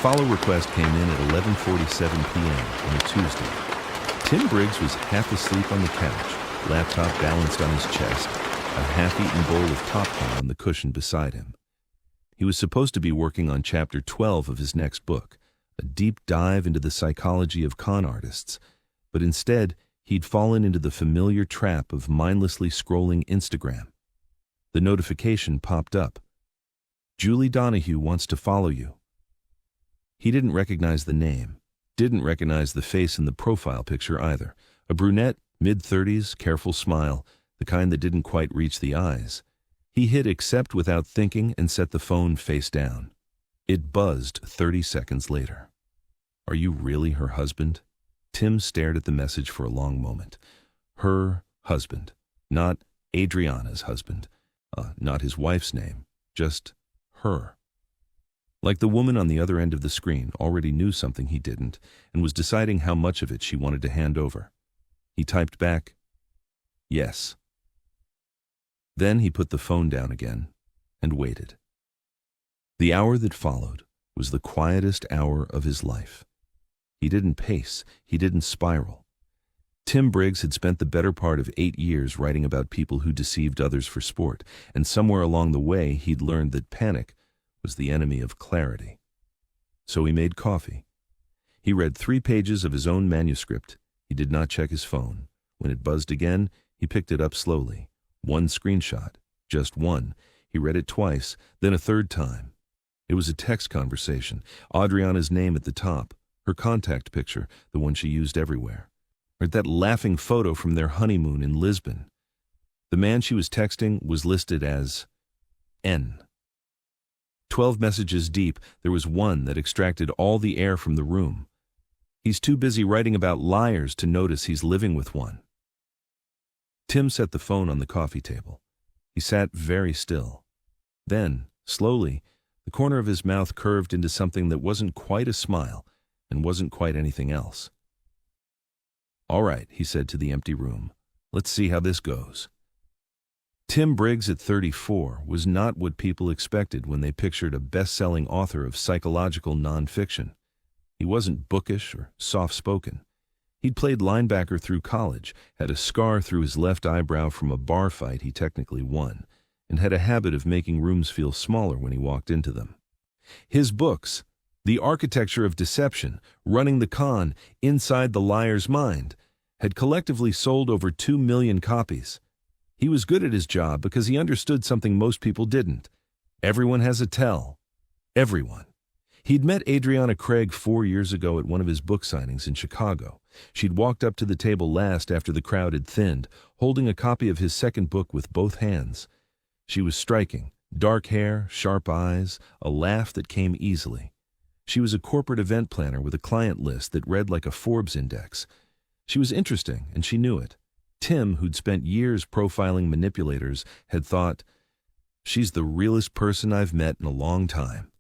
follow request came in at 11:47 p.m. on a Tuesday. Tim Briggs was half asleep on the couch, laptop balanced on his chest, a half-eaten bowl of popcorn on the cushion beside him. He was supposed to be working on Chapter 12 of his next book, a deep dive into the psychology of con artists, but instead he'd fallen into the familiar trap of mindlessly scrolling Instagram. The notification popped up. "Julie Donahue wants to follow you." He didn't recognize the name, didn't recognize the face in the profile picture either. A brunette, mid-30s, careful smile, the kind that didn't quite reach the eyes. He hit accept without thinking and set the phone face down. It buzzed 30 seconds later. "Are you really her husband?" Tim stared at the message for a long moment. Her husband, not Adriana's husband, not his wife's name, just her. Like the woman on the other end of the screen already knew something he didn't and was deciding how much of it she wanted to hand over. He typed back, "Yes." Then he put the phone down again and waited. The hour that followed was the quietest hour of his life. He didn't pace, he didn't spiral. Tim Briggs had spent the better part of 8 years writing about people who deceived others for sport, and somewhere along the way he'd learned that panic was the enemy of clarity. So he made coffee. He read 3 pages of his own manuscript. He did not check his phone. When it buzzed again, he picked it up slowly. 1 screenshot, just one. He read it twice, then a third time. It was a text conversation, Adriana's name at the top, her contact picture, the one she used everywhere. Or that laughing photo from their honeymoon in Lisbon. The man she was texting was listed as N. 12 messages deep, there was one that extracted all the air from the room. He's too busy writing about liars to notice he's living with one. Tim set the phone on the coffee table. He sat very still. Then, slowly, the corner of his mouth curved into something that wasn't quite a smile and wasn't quite anything else. "All right," he said to the empty room. "Let's see how this goes." Tim Briggs at 34 was not what people expected when they pictured a best-selling author of psychological nonfiction. He wasn't bookish or soft-spoken. He'd played linebacker through college, had a scar through his left eyebrow from a bar fight he technically won, and had a habit of making rooms feel smaller when he walked into them. His books, The Architecture of Deception, Running the Con, Inside the Liar's Mind, had collectively sold over 2 million copies. He was good at his job because he understood something most people didn't. Everyone has a tell. Everyone. He'd met Adriana Craig 4 years ago at one of his book signings in Chicago. She'd walked up to the table last after the crowd had thinned, holding a copy of his second book with both hands. She was striking, dark hair, sharp eyes, a laugh that came easily. She was a corporate event planner with a client list that read like a Forbes index. She was interesting, and she knew it. Tim, who'd spent years profiling manipulators, had thought, "She's the realest person I've met in a long time."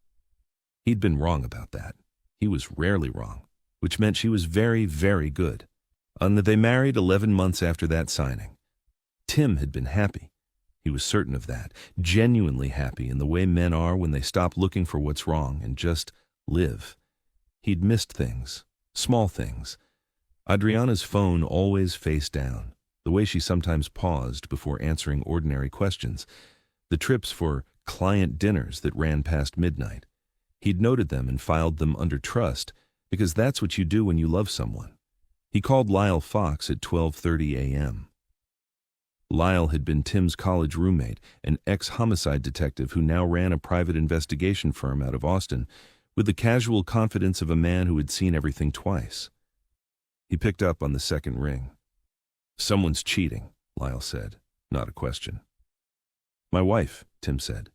He'd been wrong about that. He was rarely wrong, which meant she was very, very good. And they married 11 months after that signing. Tim had been happy. He was certain of that, genuinely happy in the way men are when they stop looking for what's wrong and just live. He'd missed things, small things. Adriana's phone always face down, the way she sometimes paused before answering ordinary questions, the trips for client dinners that ran past midnight. He'd noted them and filed them under trust, because that's what you do when you love someone. He called Lyle Fox at 12:30 a.m. Lyle had been Tim's college roommate, an ex-homicide detective who now ran a private investigation firm out of Austin, with the casual confidence of a man who had seen everything twice. He picked up on the second ring. "Someone's cheating," Lyle said, not a question. "My wife," Tim said,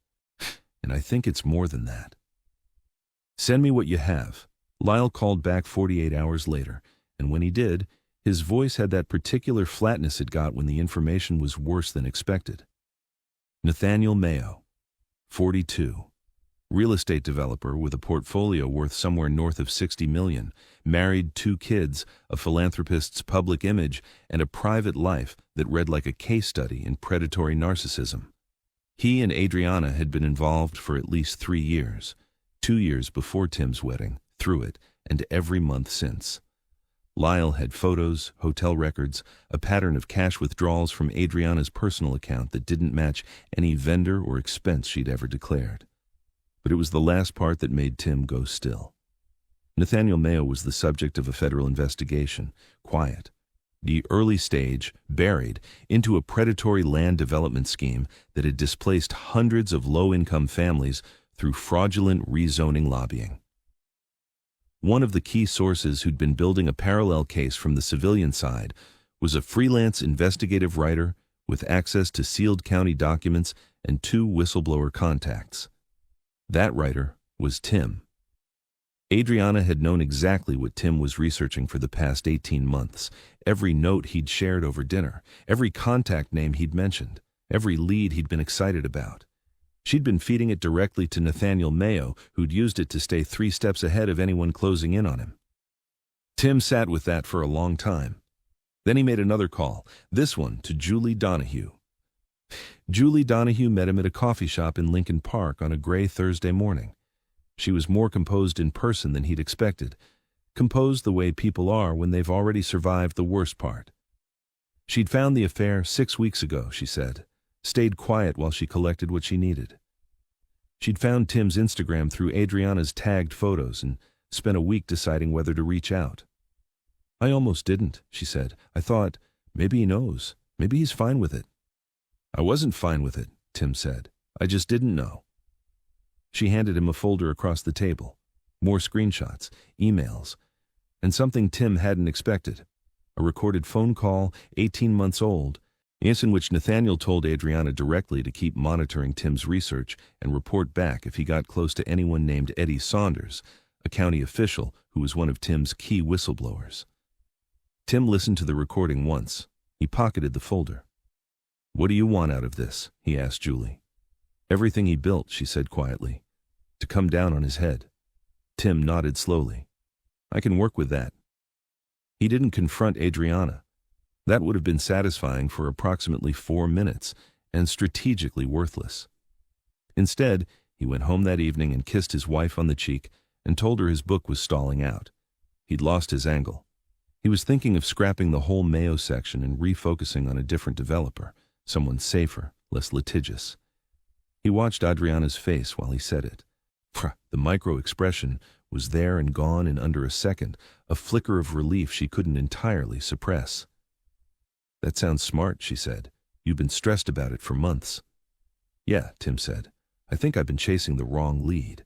"and I think it's more than that." "Send me what you have." Lyle called back 48 hours later, and when he did, his voice had that particular flatness it got when the information was worse than expected. Nathaniel Mayo, 42, real estate developer with a portfolio worth somewhere north of 60 million, married, 2 kids, a philanthropist's public image, and a private life that read like a case study in predatory narcissism. He and Adriana had been involved for at least 3 years. 2 years before Tim's wedding, through it, and every month since. Lyle had photos, hotel records, a pattern of cash withdrawals from Adriana's personal account that didn't match any vendor or expense she'd ever declared. But it was the last part that made Tim go still. Nathaniel Mayo was the subject of a federal investigation, quiet. The early stage, buried, into a predatory land development scheme that had displaced hundreds of low-income families through fraudulent rezoning lobbying. One of the key sources who'd been building a parallel case from the civilian side was a freelance investigative writer with access to sealed county documents and 2 whistleblower contacts. That writer was Tim. Adriana had known exactly what Tim was researching for the past 18 months, every note he'd shared over dinner, every contact name he'd mentioned, every lead he'd been excited about. She'd been feeding it directly to Nathaniel Mayo, who'd used it to stay 3 steps ahead of anyone closing in on him. Tim sat with that for a long time. Then he made another call, this one to Julie Donahue. Julie Donahue met him at a coffee shop in Lincoln Park on a gray Thursday morning. She was more composed in person than he'd expected, composed the way people are when they've already survived the worst part. She'd found the affair 6 weeks ago, she said, stayed quiet while she collected what she needed. She'd found Tim's Instagram through Adriana's tagged photos and spent a week deciding whether to reach out. I almost didn't, she said. I thought, maybe he knows. Maybe he's fine with it. I wasn't fine with it, Tim said. I just didn't know. She handed him a folder across the table. More screenshots, emails, and something Tim hadn't expected. A recorded phone call, 18 months old, in which Nathaniel told Adriana directly to keep monitoring Tim's research and report back if he got close to anyone named Eddie Saunders, a county official who was one of Tim's key whistleblowers. Tim listened to the recording once. He pocketed the folder. What do you want out of this? He asked Julie. Everything he built, she said quietly. To come down on his head. Tim nodded slowly. I can work with that. He didn't confront Adriana. That would have been satisfying for approximately 4 minutes and strategically worthless. Instead, he went home that evening and kissed his wife on the cheek and told her his book was stalling out. He'd lost his angle. He was thinking of scrapping the whole Mayo section and refocusing on a different developer, someone safer, less litigious. He watched Adriana's face while he said it. The micro-expression was there and gone in under a second, a flicker of relief she couldn't entirely suppress. That sounds smart, she said. You've been stressed about it for months. Yeah, Tim said. I think I've been chasing the wrong lead.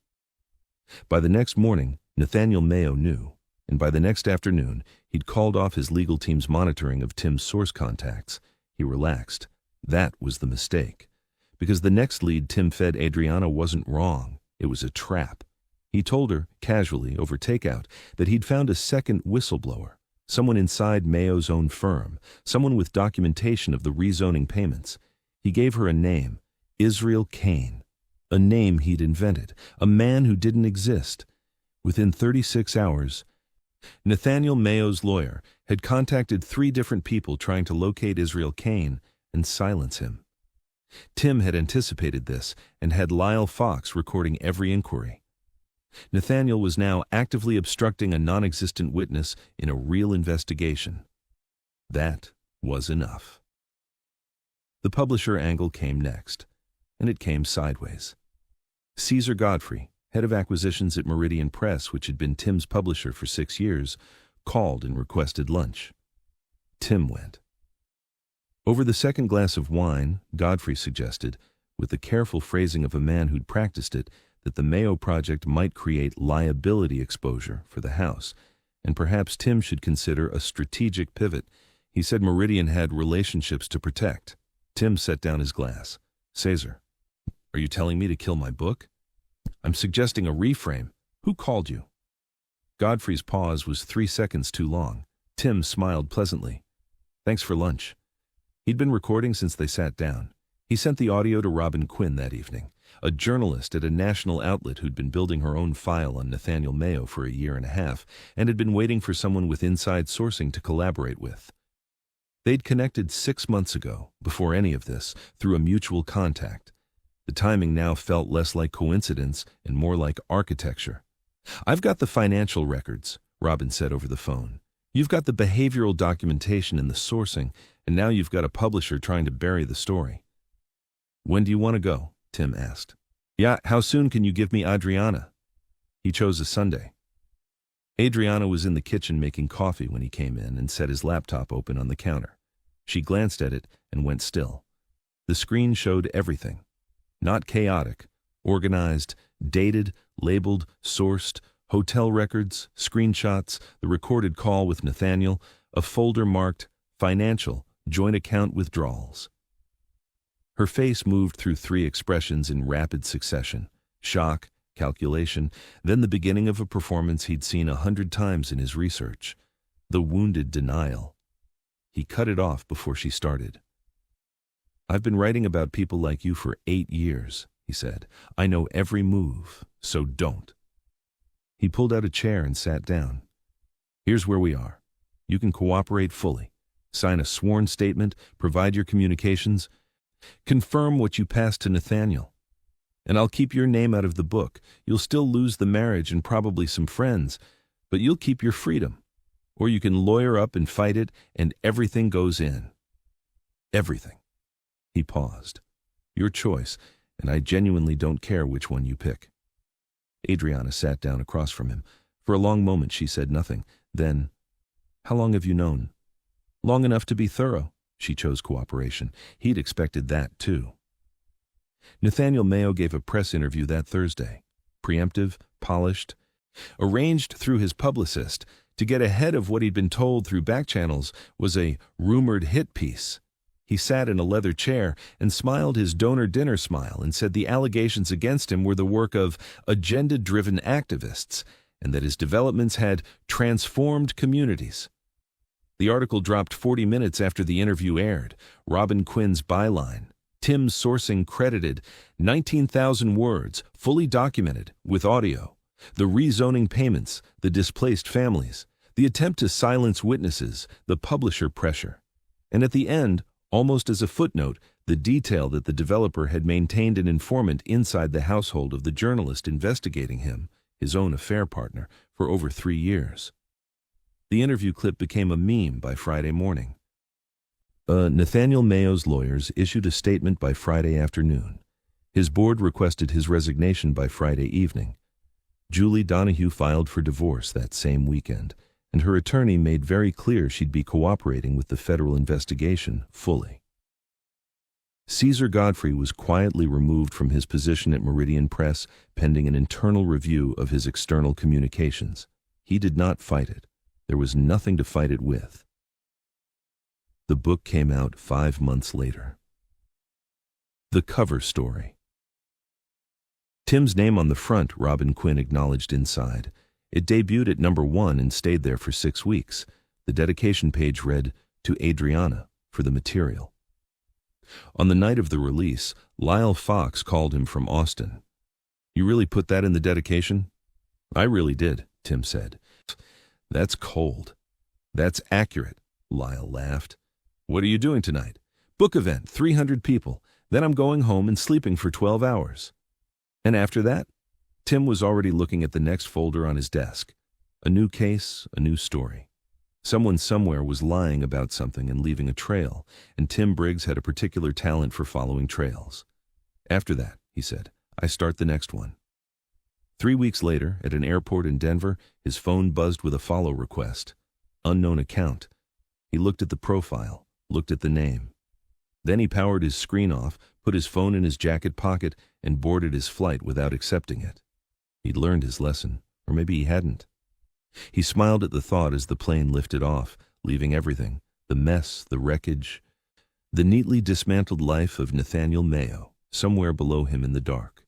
By the next morning, Nathaniel Mayo knew, and by the next afternoon, he'd called off his legal team's monitoring of Tim's source contacts. He relaxed. That was the mistake. Because the next lead Tim fed Adriana wasn't wrong. It was a trap. He told her, casually, over takeout, that he'd found a second whistleblower, someone inside Mayo's own firm, someone with documentation of the rezoning payments. He gave her a name, Israel Kane, a name he'd invented, a man who didn't exist. Within 36 hours, Nathaniel Mayo's lawyer had contacted 3 different people trying to locate Israel Kane and silence him. Tim had anticipated this and had Lyle Fox recording every inquiry. Nathaniel was now actively obstructing a non-existent witness in a real investigation. That was enough. The publisher angle came next, and it came sideways. Caesar Godfrey, head of acquisitions at Meridian Press, which had been Tim's publisher for 6 years, called and requested lunch. Tim went. Over the second glass of wine, Godfrey suggested, with the careful phrasing of a man who'd practiced it, that the Mayo project might create liability exposure for the House, and perhaps Tim should consider a strategic pivot. He said Meridian had relationships to protect. Tim set down his glass. Caesar, are you telling me to kill my book? I'm suggesting a reframe. Who called you? Godfrey's pause was 3 seconds too long. Tim smiled pleasantly. Thanks for lunch. He'd been recording since they sat down. He sent the audio to Robin Quinn that evening, a journalist at a national outlet who'd been building her own file on Nathaniel Mayo for a year and a half and had been waiting for someone with inside sourcing to collaborate with. They'd connected 6 months ago, before any of this, through a mutual contact. The timing now felt less like coincidence and more like architecture. "I've got the financial records," Robin said over the phone. "You've got the behavioral documentation and the sourcing, and now you've got a publisher trying to bury the story." "When do you want to go?" Tim asked. "Yeah, how soon can you give me Adriana?" He chose a Sunday. Adriana was in the kitchen making coffee when he came in and set his laptop open on the counter. She glanced at it and went still. The screen showed everything. Not chaotic, organized, dated, labeled, sourced, hotel records, screenshots, the recorded call with Nathaniel, a folder marked financial, joint account withdrawals. Her face moved through three expressions in rapid succession: shock, calculation, then the beginning of a performance he'd seen 100 times in his research: the wounded denial. He cut it off before she started. "I've been writing about people like you for 8 years," he said. "I know every move, so don't." He pulled out a chair and sat down. "Here's where we are. You can cooperate fully. Sign a sworn statement, provide your communications, confirm what you passed to Nathaniel. And I'll keep your name out of the book. You'll still lose the marriage and probably some friends, but you'll keep your freedom. Or you can lawyer up and fight it, and everything goes in." "Everything." He paused. "Your choice, and I genuinely don't care which one you pick." Adriana sat down across from him. For a long moment she said nothing. Then, "How long have you known?" "Long enough to be thorough." She chose cooperation. He'd expected that, too. Nathaniel Mayo gave a press interview that Thursday. Preemptive, polished, arranged through his publicist to get ahead of what he'd been told through back channels was a rumored hit piece. He sat in a leather chair and smiled his donor dinner smile and said the allegations against him were the work of agenda-driven activists and that his developments had transformed communities. The article dropped 40 minutes after the interview aired. Robin Quinn's byline: Tim's sourcing credited 19,000 words, fully documented, with audio. The rezoning payments, the displaced families, the attempt to silence witnesses, the publisher pressure. And at the end, almost as a footnote, the detail that the developer had maintained an informant inside the household of the journalist investigating him, his own affair partner, for over 3 years. The interview clip became a meme by Friday morning. Nathaniel Mayo's lawyers issued a statement by Friday afternoon. His board requested his resignation by Friday evening. Julie Donahue filed for divorce that same weekend, and her attorney made very clear she'd be cooperating with the federal investigation fully. Caesar Godfrey was quietly removed from his position at Meridian Press pending an internal review of his external communications. He did not fight it. There was nothing to fight it with. The book came out 5 months later. The cover story. Tim's name on the front, Robin Quinn acknowledged inside. It debuted at #1 and stayed there for 6 weeks. The dedication page read, "To Adriana, for the material." On the night of the release, Lyle Fox called him from Austin. "You really put that in the dedication?" "I really did," Tim said. "That's cold." "That's accurate," Lyle laughed. "What are you doing tonight?" "Book event, 300 people. Then I'm going home and sleeping for 12 hours. "And after that?" Tim was already looking at the next folder on his desk. A new case, a new story. Someone somewhere was lying about something and leaving a trail, and Tim Briggs had a particular talent for following trails. "After that," he said, "I start the next one." 3 weeks later, at an airport in Denver, his phone buzzed with a follow request. Unknown account. He looked at the profile, looked at the name. Then he powered his screen off, put his phone in his jacket pocket, and boarded his flight without accepting it. He'd learned his lesson, or maybe he hadn't. He smiled at the thought as the plane lifted off, leaving everything, the mess, the wreckage, the neatly dismantled life of Nathaniel Mayo, somewhere below him in the dark.